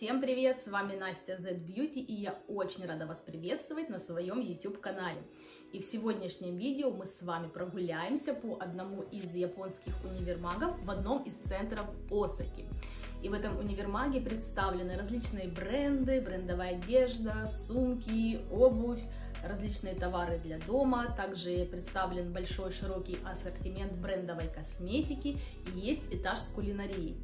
Всем привет! С вами Настя Z Beauty, и я очень рада вас приветствовать на своем YouTube канале. И в сегодняшнем видео мы с вами прогуляемся по одному из японских универмагов в одном из центров Осаки. И в этом универмаге представлены различные бренды, брендовая одежда, сумки, обувь, различные товары для дома. Также представлен большой широкий ассортимент брендовой косметики и есть этаж с кулинарией.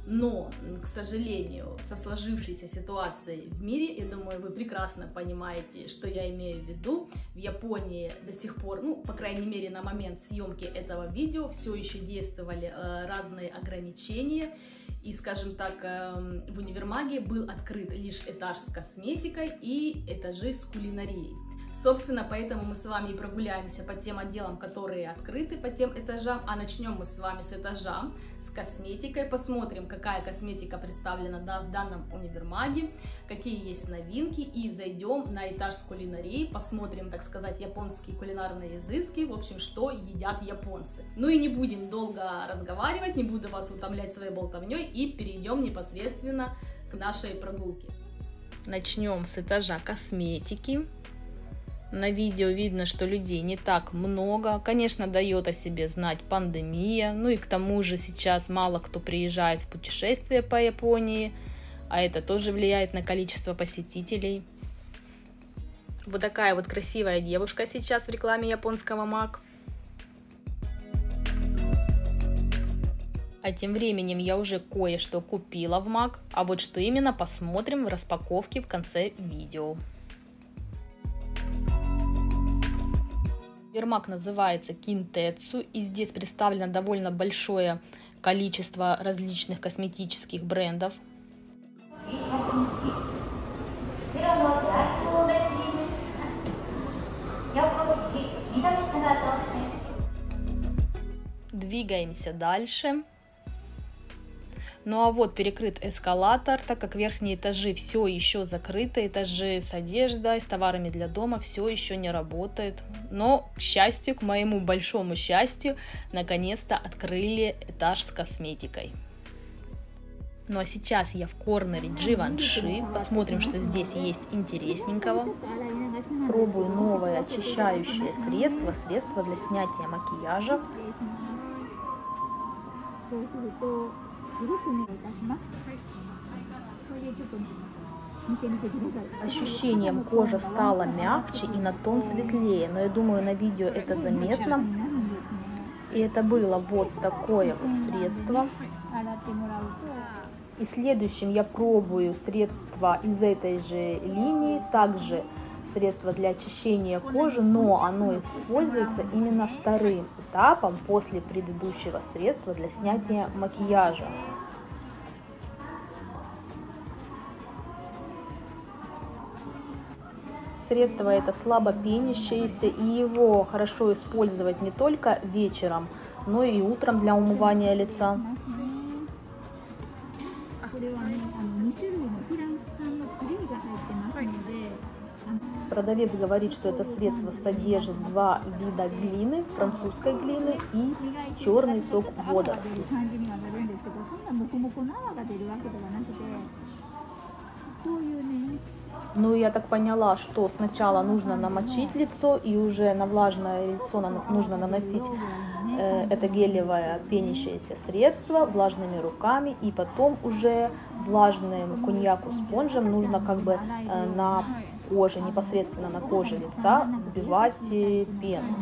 Но, к сожалению, со сложившейся ситуацией в мире, я думаю, вы прекрасно понимаете, что я имею в виду. В Японии до сих пор, по крайней мере, на момент съемки этого видео все еще действовали разные ограничения. И, скажем так, в универмаге был открыт лишь этаж с косметикой и этажи с кулинарией. Собственно, поэтому мы с вами и прогуляемся по тем отделам, которые открыты, по тем этажам. А начнем мы с вами с этажа с косметикой. Посмотрим, какая косметика представлена в данном универмаге, какие есть новинки. И зайдем на этаж с кулинарией, посмотрим, так сказать, японские кулинарные изыски. В общем, что едят японцы. Ну и не будем долго разговаривать, не буду вас утомлять своей болтовней. И перейдем непосредственно к нашей прогулке. Начнем с этажа косметики. На видео видно, что людей не так много. Конечно, дает о себе знать пандемия. Ну и к тому же сейчас мало кто приезжает в путешествие по Японии. А это тоже влияет на количество посетителей. Вот такая вот красивая девушка сейчас в рекламе японского МАК. А тем временем я уже кое-что купила в МАК. А вот что именно, посмотрим в распаковке в конце видео. Универмаг называется Кинтецу, и здесь представлено довольно большое количество различных косметических брендов. Двигаемся дальше. Ну а вот перекрыт эскалатор, так как верхние этажи все еще закрыты, этажи с одеждой, с товарами для дома все еще не работают. Но, к счастью, к моему большому счастью, наконец-то открыли этаж с косметикой. Ну а сейчас я в корнере Givenchy, посмотрим, что здесь есть интересненького. Пробую новое очищающее средство для снятия макияжа. Ощущением кожа стала мягче и на тон светлее, но я думаю, на видео это заметно. И это было вот такое вот средство. И следующим я пробую средство из этой же линии, также средство для очищения кожи, но оно используется именно вторым этапом после предыдущего средства для снятия макияжа. Средство это слабо пенящееся, и его хорошо использовать не только вечером, но и утром для умывания лица. Продавец говорит, что это средство содержит два вида глины, французской глины и черный сок водорослей. Ну, я так поняла, что сначала нужно намочить лицо, и уже на влажное лицо нужно наносить это гелевое пенящееся средство влажными руками, и потом уже влажным коньяку-спонжем нужно как бы на коже, непосредственно на коже лица взбивать пену.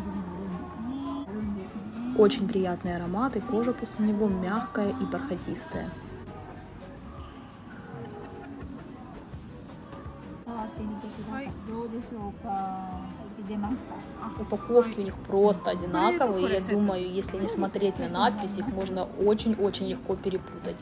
Очень приятный аромат, и кожа после него мягкая и бархатистая. Упаковки у них просто одинаковые, я думаю, если не смотреть на надпись, их можно очень-очень легко перепутать.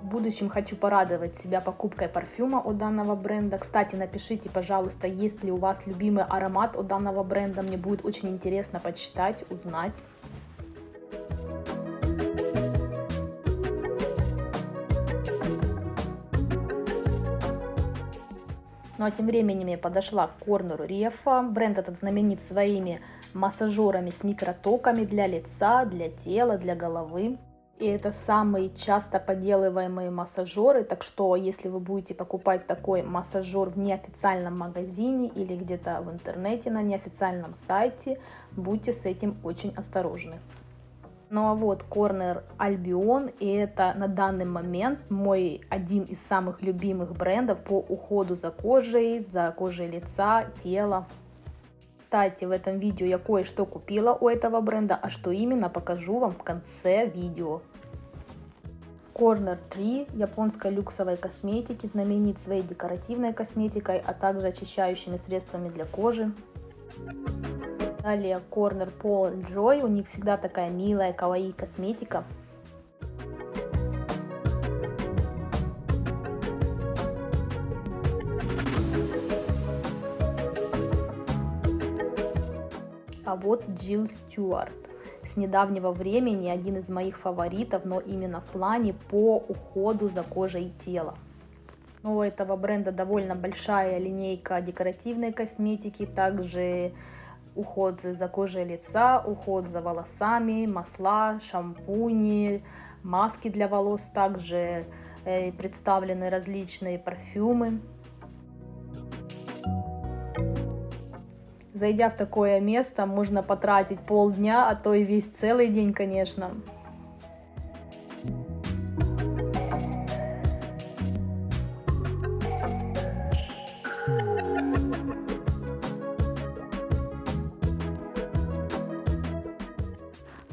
В будущем хочу порадовать себя покупкой парфюма от данного бренда. Кстати, напишите, пожалуйста, есть ли у вас любимый аромат от данного бренда, мне будет очень интересно почитать, узнать. Ну а тем временем я подошла к корнеру Рефа. Бренд этот знаменит своими массажерами с микротоками для лица, для тела, для головы. И это самые часто подделываемые массажеры, так что если вы будете покупать такой массажер в неофициальном магазине или где-то в интернете на неофициальном сайте, будьте с этим очень осторожны. Ну а вот Corner Albion, и это на данный момент мой один из самых любимых брендов по уходу за кожей лица, тела. Кстати, в этом видео я кое-что купила у этого бренда, а что именно, покажу вам в конце видео. Corner 3 японской люксовой косметики, знаменит своей декоративной косметикой, а также очищающими средствами для кожи. Далее Corner Paul Joy, у них всегда такая милая каваи косметика. А вот Jill Stuart. С недавнего времени один из моих фаворитов, но именно в плане по уходу за кожей и телом. У этого бренда довольно большая линейка декоративной косметики, также уход за кожей лица, уход за волосами, масла, шампуни, маски для волос, также представлены различные парфюмы. Зайдя в такое место, можно потратить полдня, а то и весь целый день, конечно.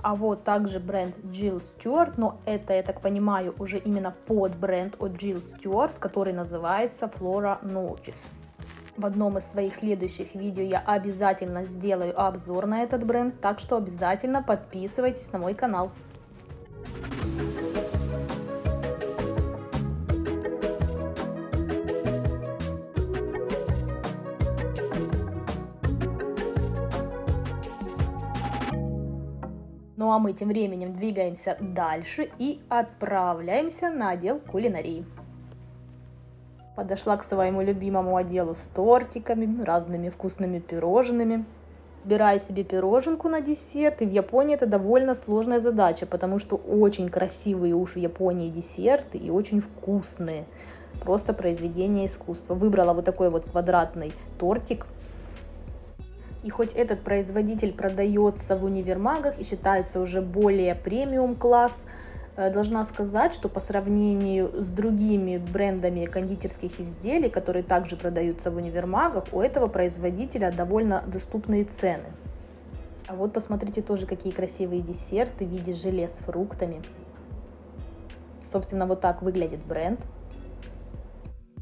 А вот также бренд Jill Stuart, но это, я так понимаю, уже именно под бренд от Jill Stuart, который называется Flora Notice. В одном из своих следующих видео я обязательно сделаю обзор на этот бренд, так что обязательно подписывайтесь на мой канал. Ну а мы тем временем двигаемся дальше и отправляемся на отдел кулинарии. Подошла к своему любимому отделу с тортиками, разными вкусными пирожными. Выбираю себе пироженку на десерт, и в Японии это довольно сложная задача, потому что очень красивые уж в Японии десерты и очень вкусные. Просто произведение искусства. Выбрала вот такой вот квадратный тортик. И хоть этот производитель продается в универмагах и считается уже более премиум класс, должна сказать, что по сравнению с другими брендами кондитерских изделий, которые также продаются в универмагах, у этого производителя довольно доступные цены. А вот посмотрите тоже, какие красивые десерты в виде желе с фруктами. Собственно, вот так выглядит бренд.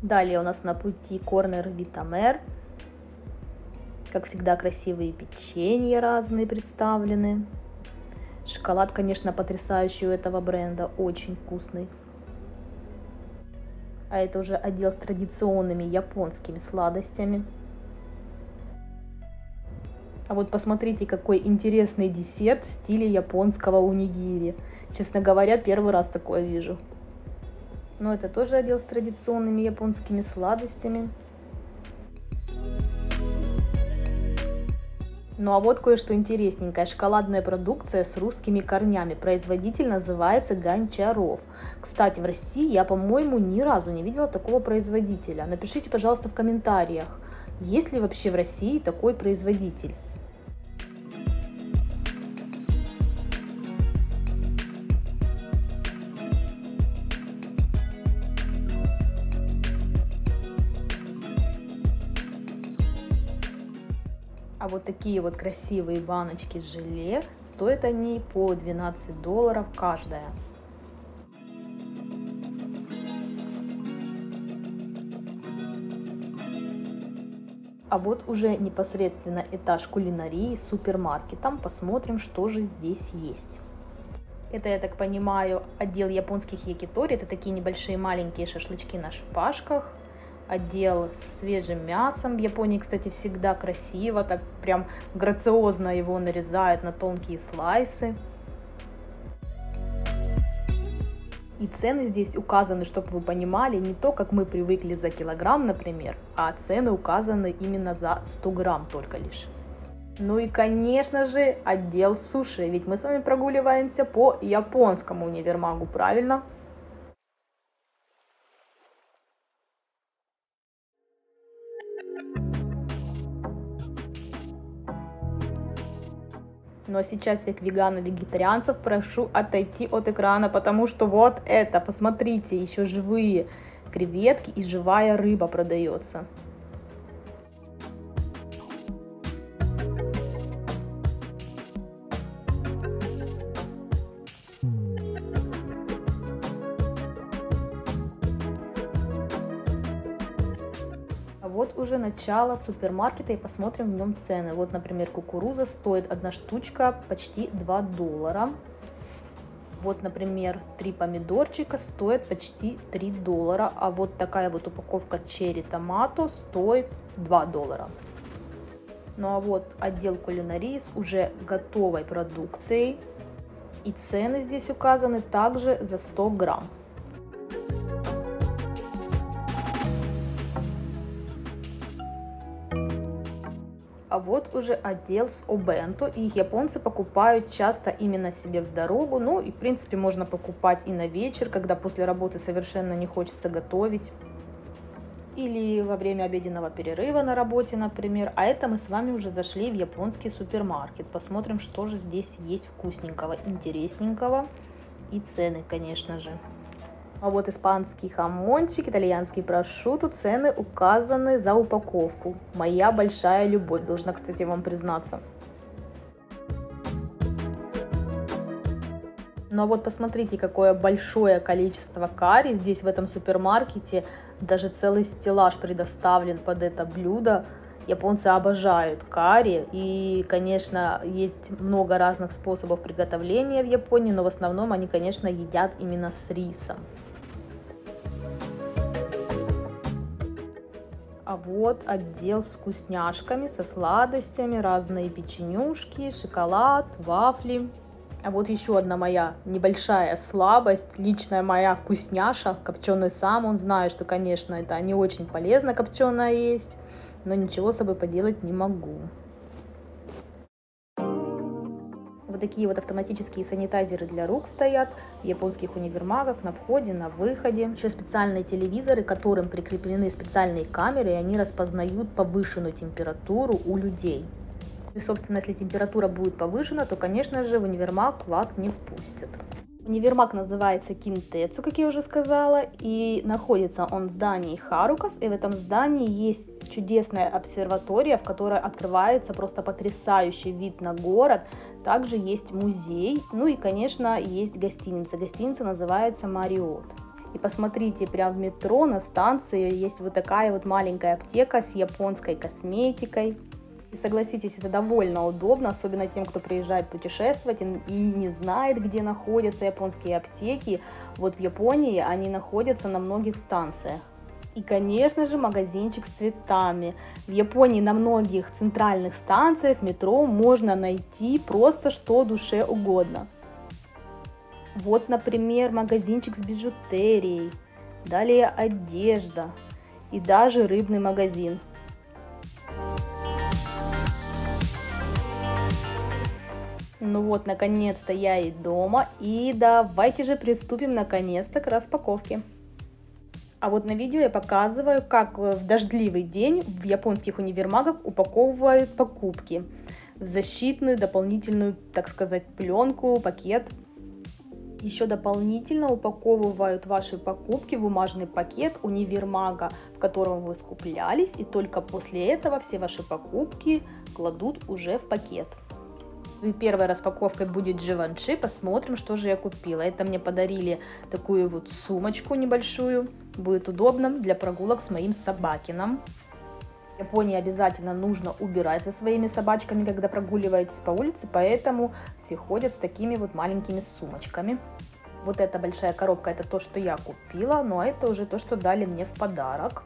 Далее у нас на пути Corner Vitamer. Как всегда, красивые печенья разные представлены. Шоколад, конечно, потрясающий у этого бренда, очень вкусный. А это уже отдел с традиционными японскими сладостями. А вот посмотрите, какой интересный десерт в стиле японского унигири. Честно говоря, первый раз такое вижу. Но это тоже отдел с традиционными японскими сладостями. Ну а вот кое-что интересненькое. Шоколадная продукция с русскими корнями. Производитель называется Гончаров. Кстати, в России я, по-моему, ни разу не видела такого производителя. Напишите, пожалуйста, в комментариях, есть ли вообще в России такой производитель. А вот такие вот красивые баночки желе, стоят они по $12 каждая. А вот уже непосредственно этаж кулинарии с супермаркетом. Посмотрим, что же здесь есть. Это, я так понимаю, отдел японских якитори. Это такие небольшие маленькие шашлычки на шпажках. Отдел со свежим мясом. В Японии, кстати, всегда красиво, так прям грациозно его нарезают на тонкие слайсы. И цены здесь указаны, чтобы вы понимали, не то, как мы привыкли за килограмм, например, а цены указаны именно за 100 грамм только лишь. Ну и, конечно же, отдел суши, ведь мы с вами прогуливаемся по японскому универмагу, правильно? Ну а сейчас всех веганов-вегетарианцев прошу отойти от экрана, потому что вот это, посмотрите, еще живые креветки и живая рыба продается. А вот уже начало супермаркета и посмотрим в нем цены. Вот, например, кукуруза стоит одна штучка почти $2. Вот, например, 3 помидорчика стоят почти $3. А вот такая вот упаковка черри томато стоит $2. Ну а вот отдел кулинарии с уже готовой продукцией. И цены здесь указаны также за 100 грамм. А вот уже отдел с обенто, и их японцы покупают часто именно себе в дорогу, ну и в принципе можно покупать и на вечер, когда после работы совершенно не хочется готовить. Или во время обеденного перерыва на работе, например. А это мы с вами уже зашли в японский супермаркет. Посмотрим, что же здесь есть вкусненького, интересненького. И цены, конечно же. А вот испанский хамончик, итальянский прошутто, цены указаны за упаковку. Моя большая любовь, должна, кстати, вам признаться. Ну а вот посмотрите, какое большое количество карри здесь в этом супермаркете. Даже целый стеллаж предоставлен под это блюдо. Японцы обожают карри, и, конечно, есть много разных способов приготовления в Японии, но в основном они, конечно, едят именно с рисом. А вот отдел с вкусняшками, со сладостями, разные печенюшки, шоколад, вафли. А вот еще одна моя небольшая слабость, личная моя вкусняша, копченый салмон. Знаю, что, конечно, это не очень полезно копченое есть, но ничего с собой поделать не могу. Вот такие вот автоматические санитайзеры для рук стоят в японских универмагах на входе, на выходе. Еще специальные телевизоры, к которым прикреплены специальные камеры, и они распознают повышенную температуру у людей. И, собственно, если температура будет повышена, то, конечно же, в универмаг вас не впустят. Универмаг называется Кинтецу, как я уже сказала, и находится он в здании Харукас, и в этом здании есть чудесная обсерватория, в которой открывается просто потрясающий вид на город. Также есть музей, ну и, конечно, есть гостиница. Гостиница называется Мариот. И посмотрите, прямо в метро на станции есть вот такая вот маленькая аптека с японской косметикой. И согласитесь, это довольно удобно, особенно тем, кто приезжает путешествовать и не знает, где находятся японские аптеки. Вот в Японии они находятся на многих станциях. И, конечно же, магазинчик с цветами. В Японии на многих центральных станциях метро можно найти просто что душе угодно. Вот, например, магазинчик с бижутерией, далее одежда и даже рыбный магазин. Ну вот, наконец-то я и дома, и давайте же приступим наконец-то к распаковке. А вот на видео я показываю, как в дождливый день в японских универмагах упаковывают покупки в защитную дополнительную, так сказать, пленку, пакет. Еще дополнительно упаковывают ваши покупки в бумажный пакет универмага, в котором вы скуплялись, и только после этого все ваши покупки кладут уже в пакет. И первой распаковкой будет Givenchy. Посмотрим, что же я купила. Это мне подарили такую вот сумочку небольшую. Будет удобно для прогулок с моим собакином. В Японии обязательно нужно убирать за своими собачками, когда прогуливаетесь по улице, поэтому все ходят с такими вот маленькими сумочками. Вот эта большая коробка — это то, что я купила, но это уже то, что дали мне в подарок.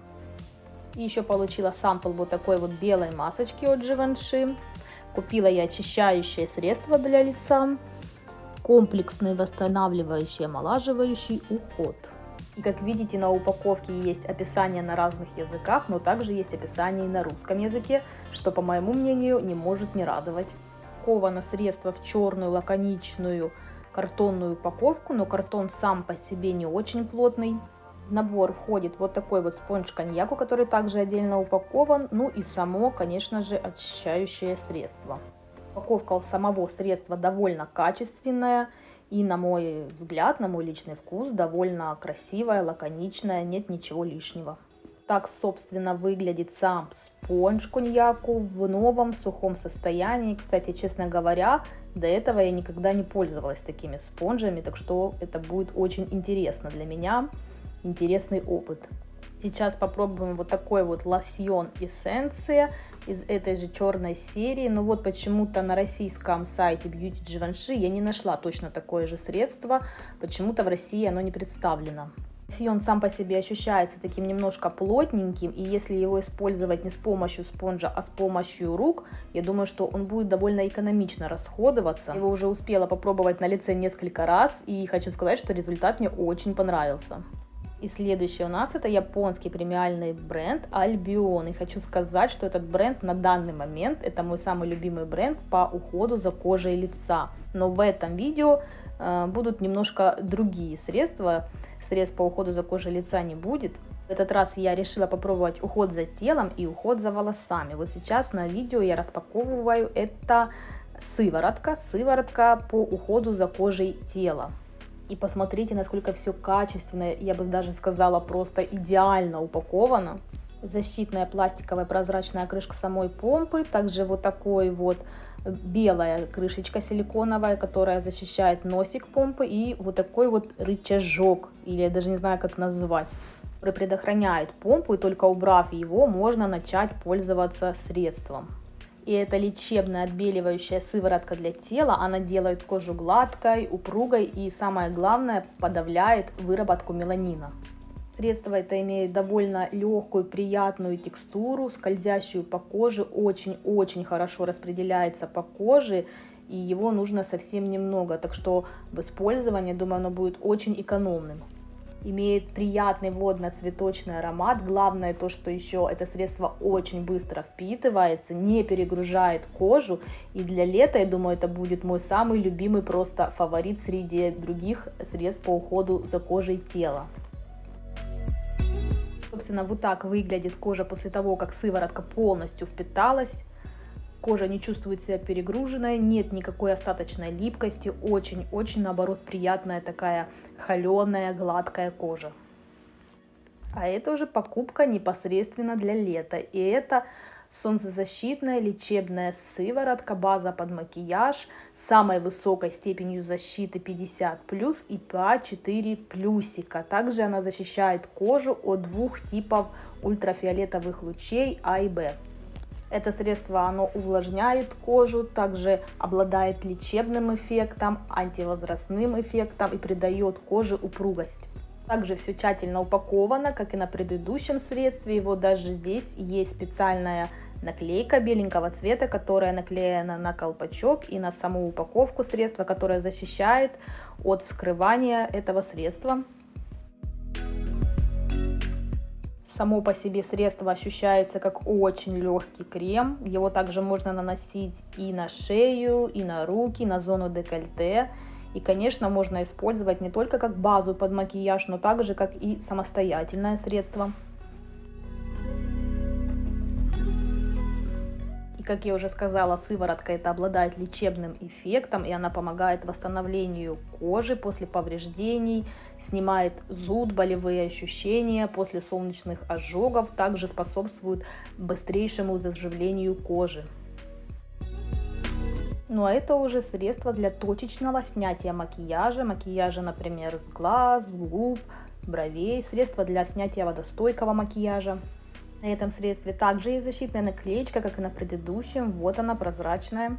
И еще получила сампл вот такой вот белой масочки от Givenchy. Купила я очищающее средство для лица, комплексный восстанавливающий, омолаживающий уход. И как видите, на упаковке есть описание на разных языках, но также есть описание и на русском языке, что, по моему мнению, не может не радовать. Упаковано средство в черную лаконичную картонную упаковку, но картон сам по себе не очень плотный. В набор входит вот такой вот спонж коньяку, который также отдельно упакован, ну и само, конечно же, очищающее средство. Упаковка у самого средства довольно качественная и, на мой взгляд, на мой личный вкус, довольно красивая, лаконичная, нет ничего лишнего. Так, собственно, выглядит сам спонж коньяку в новом сухом состоянии. Кстати, честно говоря, до этого я никогда не пользовалась такими спонжами, так что это будет очень интересно для меня, интересный опыт. Сейчас попробуем вот такой вот лосьон эссенция из этой же черной серии. Но вот почему-то на российском сайте Beauty Givenchy я не нашла точно такое же средство. Почему-то в России оно не представлено. Лосьон сам по себе ощущается таким немножко плотненьким. И если его использовать не с помощью спонжа, а с помощью рук, я думаю, что он будет довольно экономично расходоваться. Я его уже успела попробовать на лице несколько раз. И хочу сказать, что результат мне очень понравился. И следующий у нас это японский премиальный бренд Albion. И хочу сказать, что этот бренд на данный момент это мой самый любимый бренд по уходу за кожей лица. Но в этом видео будут немножко другие средства. Средств по уходу за кожей лица не будет. В этот раз я решила попробовать уход за телом и уход за волосами. Вот сейчас на видео я распаковываю это сыворотка по уходу за кожей тела. И посмотрите, насколько все качественно, я бы даже сказала, просто идеально упаковано. Защитная пластиковая прозрачная крышка самой помпы, также вот такой вот белая крышечка силиконовая, которая защищает носик помпы, и вот такой вот рычажок, или я даже не знаю, как назвать, который предохраняет помпу, и только убрав его, можно начать пользоваться средством. И это лечебная отбеливающая сыворотка для тела, она делает кожу гладкой, упругой и, самое главное, подавляет выработку меланина. Средство это имеет довольно легкую, приятную текстуру, скользящую по коже, очень-очень хорошо распределяется по коже, и его нужно совсем немного, так что в использовании, думаю, оно будет очень экономным. Имеет приятный водно-цветочный аромат. Главное то, что еще это средство очень быстро впитывается, не перегружает кожу. И для лета, я думаю, это будет мой самый любимый просто фаворит среди других средств по уходу за кожей тела. Собственно, вот так выглядит кожа после того, как сыворотка полностью впиталась. Кожа не чувствует себя перегруженной, нет никакой остаточной липкости, очень-очень, наоборот, приятная такая холеная, гладкая кожа. А это уже покупка непосредственно для лета. И это солнцезащитная лечебная сыворотка, база под макияж с самой высокой степенью защиты 50+, и PA4 плюсика. Также она защищает кожу от двух типов ультрафиолетовых лучей А и Б. Это средство, оно увлажняет кожу, также обладает лечебным эффектом, антивозрастным эффектом и придает коже упругость. Также все тщательно упаковано, как и на предыдущем средстве. И вот даже здесь есть специальная наклейка беленького цвета, которая наклеена на колпачок и на саму упаковку средства, которая защищает от вскрывания этого средства. Само по себе средство ощущается как очень легкий крем. Его также можно наносить и на шею, и на руки, на зону декольте. И, конечно, можно использовать не только как базу под макияж, но также как и самостоятельное средство. Как я уже сказала, сыворотка это обладает лечебным эффектом, и она помогает восстановлению кожи после повреждений, снимает зуд, болевые ощущения после солнечных ожогов, также способствует быстрейшему заживлению кожи. Ну а это уже средство для точечного снятия макияжа, например, с глаз, губ, бровей, средство для снятия водостойкого макияжа. На этом средстве также есть защитная наклеечка, как и на предыдущем. Вот она, прозрачная.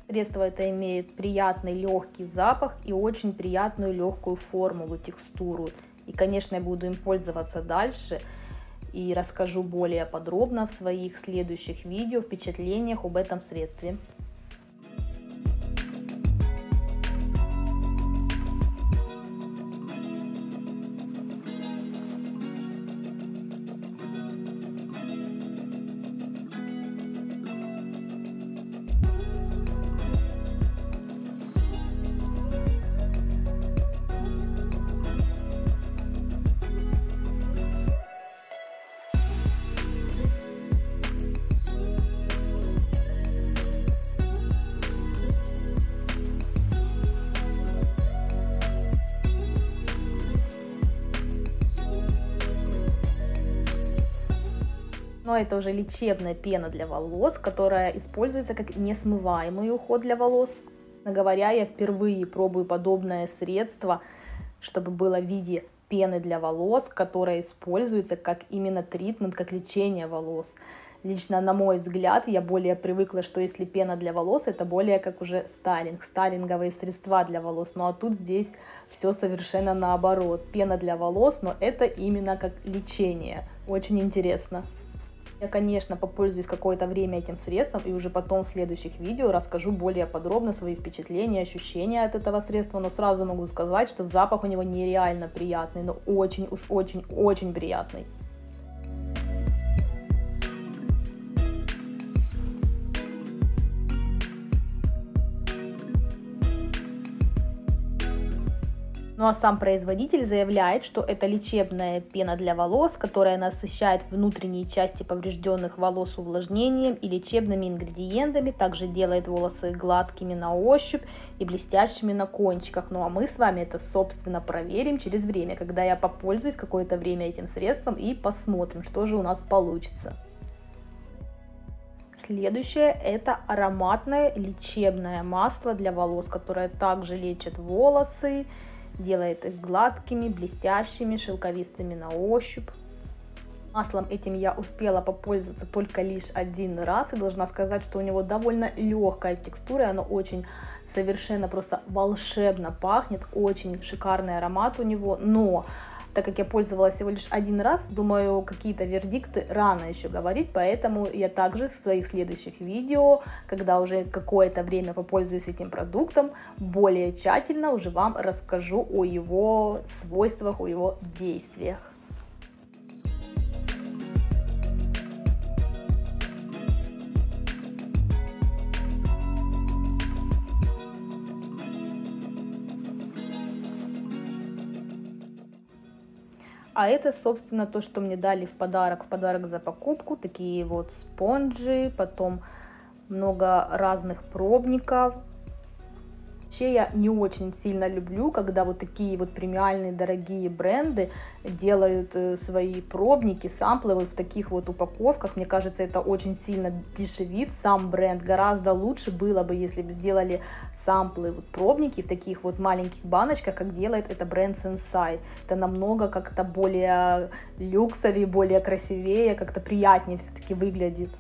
Средство это имеет приятный легкий запах и очень приятную легкую формулу, текстуру. И, конечно, я буду им пользоваться дальше и расскажу более подробно в своих следующих видео, впечатлениях об этом средстве. Но это уже лечебная пена для волос, которая используется как несмываемый уход для волос. Честно говоря, я впервые пробую подобное средство, чтобы было в виде пены для волос, которая используется как именно тритмент, как лечение волос. Лично, на мой взгляд, я более привыкла, что если пена для волос, это более как уже стайлинговые средства для волос. Ну а тут здесь все совершенно наоборот. Пена для волос, но это именно как лечение. Очень интересно. Я, конечно, попользуюсь какое-то время этим средством и уже потом в следующих видео расскажу более подробно свои впечатления, ощущения от этого средства. Но сразу могу сказать, что запах у него нереально приятный, но очень приятный. Ну а сам производитель заявляет, что это лечебная пена для волос, которая насыщает внутренние части поврежденных волос увлажнением и лечебными ингредиентами, также делает волосы гладкими на ощупь и блестящими на кончиках. Ну а мы с вами это, собственно, проверим через время, когда я попользуюсь какое-то время этим средством и посмотрим, что же у нас получится. Следующее – это ароматное лечебное масло для волос, которое также лечит волосы, делает их гладкими, блестящими, шелковистыми на ощупь. Маслом этим я успела попользоваться только лишь один раз и должна сказать, что у него довольно легкая текстура, и оно очень совершенно просто волшебно пахнет, очень шикарный аромат у него, но так как я пользовалась всего лишь один раз, думаю, какие-то вердикты рано еще говорить, поэтому я также в своих следующих видео, когда уже какое-то время попользуюсь этим продуктом, более тщательно уже вам расскажу о его свойствах, о его действиях. А это, собственно, то, что мне дали в подарок за покупку. Такие вот спонжи, потом много разных пробников. Вообще я не очень сильно люблю, когда вот такие вот премиальные дорогие бренды делают свои пробники, самплы вот в таких вот упаковках. Мне кажется, это очень сильно дешевит сам бренд. Гораздо лучше было бы, если бы сделали самплы, вот пробники в таких вот маленьких баночках, как делает это бренд Sensai. Это намного как-то более люксовее, более красивее, как-то приятнее все-таки выглядит.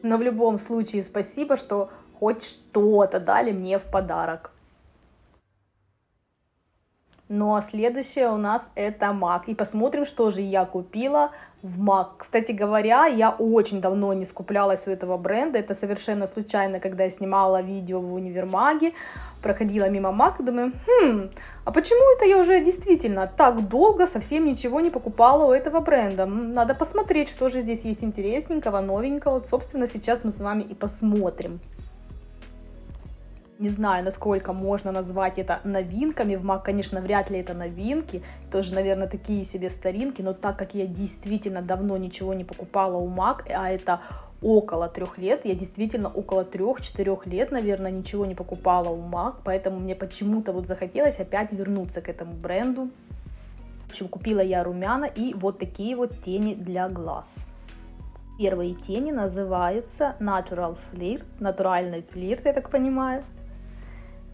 Но в любом случае спасибо, что хоть что-то дали мне в подарок. Ну а следующее у нас это MAC. И посмотрим, что же я купила в MAC. Кстати говоря, я очень давно не скуплялась у этого бренда. Это совершенно случайно, когда я снимала видео в универмаге, проходила мимо MAC и думаю, а почему это я уже действительно так долго совсем ничего не покупала у этого бренда? Надо посмотреть, что же здесь есть интересненького, новенького. Вот, собственно, сейчас мы с вами и посмотрим. Не знаю, насколько можно назвать это новинками. В MAC, конечно, вряд ли это новинки. Тоже, наверное, такие себе старинки. Но так как я действительно давно ничего не покупала у MAC, а это около 3 лет, я действительно около 3-4 лет, наверное, ничего не покупала у MAC. Поэтому мне почему-то вот захотелось опять вернуться к этому бренду. В общем, купила я румяна и вот такие вот тени для глаз. Первые тени называются Natural Flirt, натуральный флирт, я так понимаю.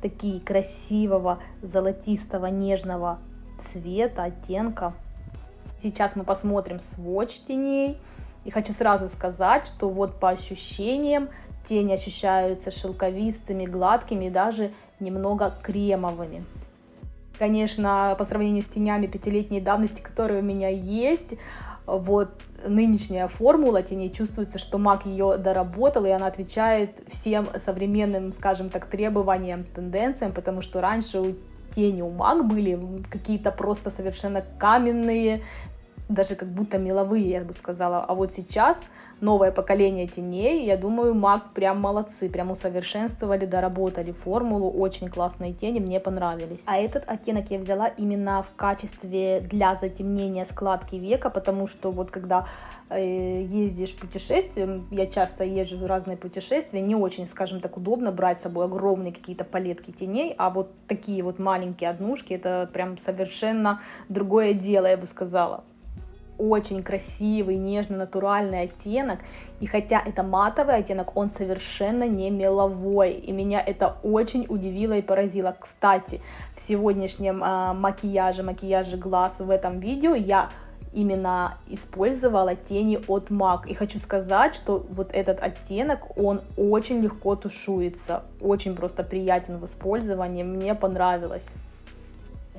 Такие красивого золотистого нежного цвета, оттенка. Сейчас мы посмотрим сводч теней. И хочу сразу сказать, что вот по ощущениям тени ощущаются шелковистыми, гладкими и даже немного кремовыми. Конечно, по сравнению с тенями 5-летней давности, которые у меня есть, вот нынешняя формула теней, чувствуется, что MAC ее доработал, и она отвечает всем современным, скажем так, требованиям, тенденциям, потому что раньше тени у MAC были какие-то просто совершенно каменные, даже как будто меловые, я бы сказала. А вот сейчас новое поколение теней, я думаю, MAC прям молодцы, прям усовершенствовали, доработали формулу, очень классные тени, мне понравились. А этот оттенок я взяла именно в качестве для затемнения складки века, потому что вот когда ездишь путешествием, я часто езжу в разные путешествия, не очень, скажем так, удобно брать с собой огромные какие-то палетки теней, а вот такие вот маленькие однушки, это прям совершенно другое дело, я бы сказала. очень красивый, нежный, натуральный оттенок. И хотя это матовый оттенок, он совершенно не меловой. И меня это очень удивило и поразило. Кстати, в сегодняшнем макияже глаз в этом видео я именно использовала тени от MAC. И хочу сказать, что вот этот оттенок, он очень легко тушуется. Очень просто приятен в использовании. Мне понравилось.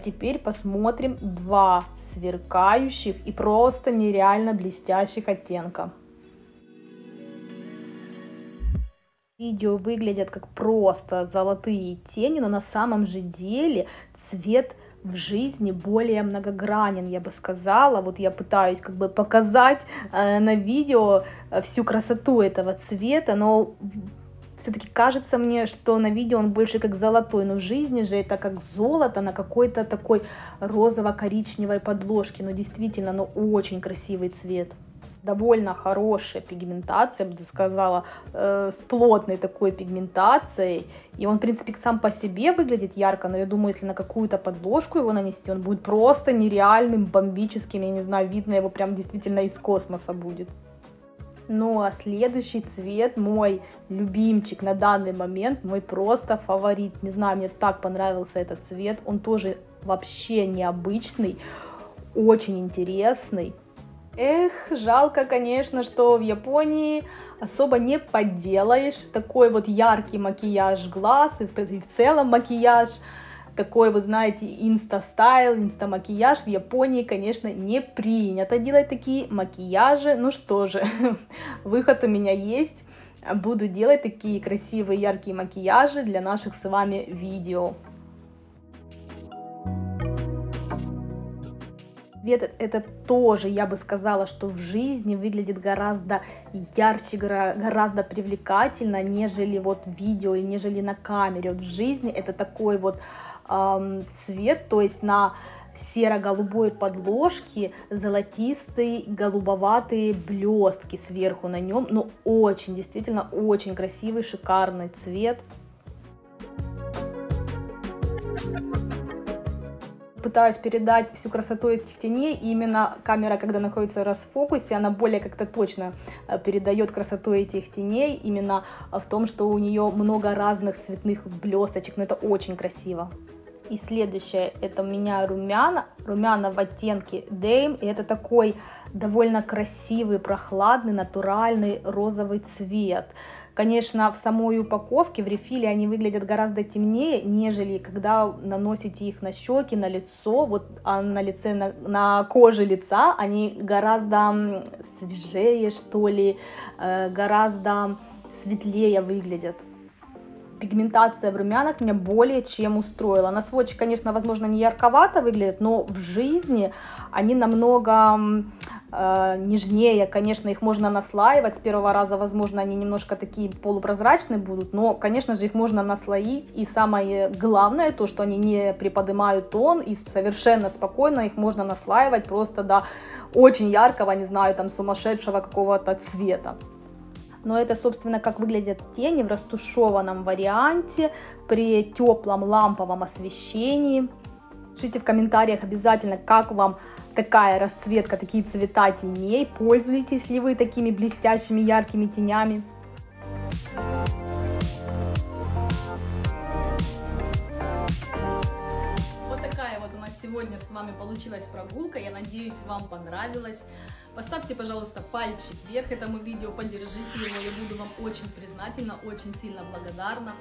Теперь посмотрим два сверкающих и просто нереально блестящих оттенка. Видео выглядят как просто золотые тени, но на самом же деле цвет в жизни более многогранен, я бы сказала. Вот я пытаюсь как бы показать на видео всю красоту этого цвета, но все-таки кажется мне, что на видео он больше как золотой, но в жизни же это как золото на какой-то такой розово-коричневой подложке. Но действительно, ну очень красивый цвет. Довольно хорошая пигментация, я бы сказала, с плотной такой пигментацией. И он, в принципе, сам по себе выглядит ярко, но я думаю, если на какую-то подложку его нанести, он будет просто нереальным, бомбическим. Я не знаю, видно его прям действительно из космоса будет. Ну а следующий цвет, мой любимчик на данный момент, мой просто фаворит. Не знаю, мне так понравился этот цвет. Он тоже вообще необычный, очень интересный. Эх, жалко, конечно, что в Японии особо не подделаешь такой вот яркий макияж глаз и в целом макияж. Такой, вы знаете, инста-стайл, инста-макияж в Японии, конечно, не принято делать такие макияжи. Ну что же, выход у меня есть. Буду делать такие красивые, яркие макияжи для наших с вами видео. Это тоже, я бы сказала, что в жизни выглядит гораздо ярче, гораздо привлекательно, нежели вот в видео и нежели на камере. Вот в жизни это такой вот цвет, то есть на серо-голубой подложке золотистые голубоватые блестки сверху на нем. Ну очень, действительно очень красивый, шикарный цвет. Пытаюсь передать всю красоту этих теней, и именно камера, когда находится в расфокусе, она более как-то точно передает красоту этих теней, именно в том, что у нее много разных цветных блесточек, но это очень красиво. И следующее, это у меня румяна в оттенке Dame, и это такой довольно красивый, прохладный, натуральный розовый цвет. Конечно, в самой упаковке, в рефиле они выглядят гораздо темнее, нежели когда наносите их на щеки, на лицо, вот на лице, на коже лица, они гораздо свежее, что ли, гораздо светлее выглядят. Пигментация в румянах меня более чем устроила. На сводче, конечно, возможно, не ярковато выглядит, но в жизни они намного нежнее. Конечно, их можно наслаивать с первого раза, возможно, они немножко такие полупрозрачные будут, но, конечно же, их можно наслоить. И самое главное, то, что они не приподнимают тон, и совершенно спокойно их можно наслаивать просто до очень яркого, не знаю, там, сумасшедшего какого-то цвета. Но это, собственно, как выглядят тени в растушеванном варианте при теплом ламповом освещении. Пишите в комментариях обязательно, как вам такая расцветка, такие цвета теней. Пользуетесь ли вы такими блестящими яркими тенями? Вот такая вот у нас сегодня с вами получилась прогулка. Я надеюсь, вам понравилось. Поставьте, пожалуйста, пальчик вверх этому видео, поддержите его, я буду вам очень признательна, очень сильно благодарна.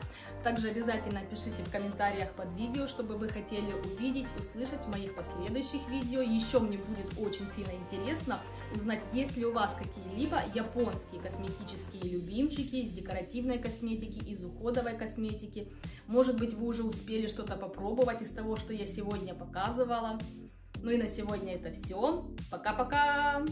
Также обязательно пишите в комментариях под видео, чтобы вы хотели увидеть, услышать в моих последующих видео. Еще мне будет очень сильно интересно узнать, есть ли у вас какие-либо японские косметические любимчики из декоративной косметики, из уходовой косметики. Может быть, вы уже успели что-то попробовать из того, что я сегодня показывала. Ну и на сегодня это все. Пока-пока!